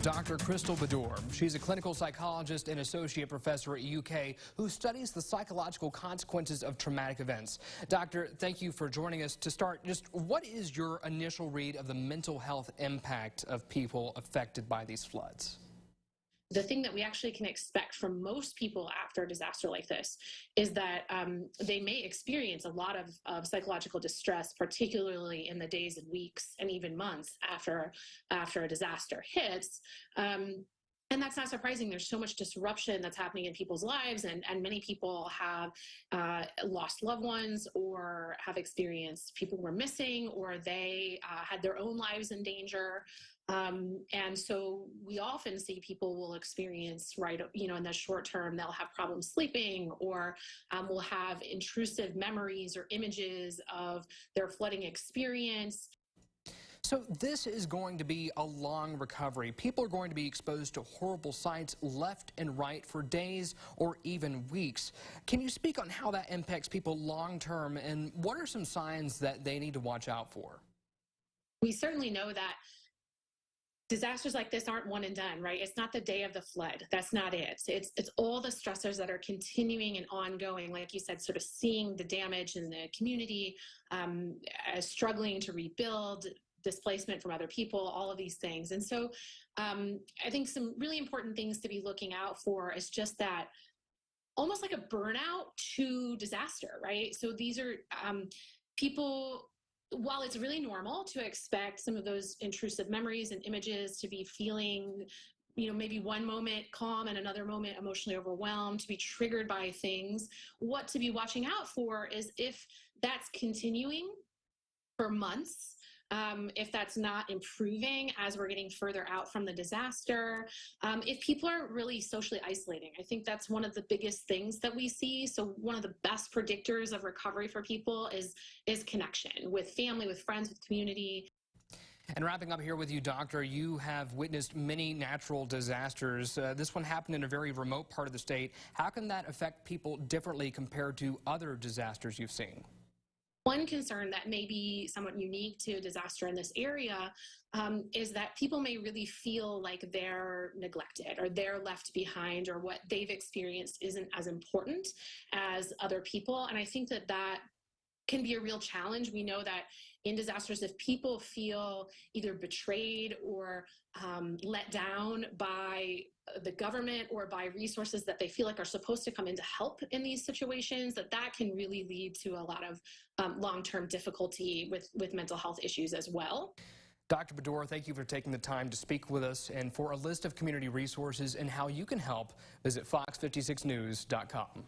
Dr. Crystal Badour. She's a clinical psychologist and associate professor at UK who studies the psychological consequences of traumatic events. Doctor, thank you for joining us. To start, just what is your initial read of the mental health impact of people affected by these floods? The thing that we actually can expect from most people after a disaster like this is that they may experience a lot of psychological distress, particularly in the days and weeks and even months after a disaster hits. And that's not surprising. There's so much disruption that's happening in people's lives, and many people have lost loved ones or have experienced people were missing, or they had their own lives in danger. And so we often see people will experience, in the short term, they'll have problems sleeping, or will have intrusive memories or images of their flooding experience. So this is going to be a long recovery. People are going to be exposed to horrible sights left and right for days or even weeks. Can you speak on how that impacts people long term, and what are some signs that they need to watch out for? We certainly know that disasters like this aren't one and done, right? It's not the day of the flood. That's not it. It's all the stressors that are continuing and ongoing, like you said, sort of seeing the damage in the community, struggling to rebuild, displacement from other people, all of these things. And so I think some really important things to be looking out for is just that almost like a burnout to disaster, right? So these are people, while it's really normal to expect some of those intrusive memories and images to be feeling, maybe one moment calm and another moment emotionally overwhelmed, to be triggered by things, what to be watching out for is if that's continuing for months, if that's not improving as we're getting further out from the disaster, if people are really socially isolating. I think that's one of the biggest things that we see. So one of the best predictors of recovery for people is connection with family, with friends, with community. And wrapping up here with you, Doctor, you have witnessed many natural disasters. This one happened in a very remote part of the state. How can that affect people differently compared to other disasters you've seen? One concern that may be somewhat unique to a disaster in this area is that people may really feel like they're neglected or they're left behind, or what they've experienced isn't as important as other people. And I think that can be a real challenge. We know that in disasters, if people feel either betrayed or let down by the government or by resources that they feel like are supposed to come in to help in these situations, that can really lead to a lot of long-term difficulty with mental health issues as well. Dr. Badour, thank you for taking the time to speak with us. And for a list of community resources and how you can help, visit fox56news.com.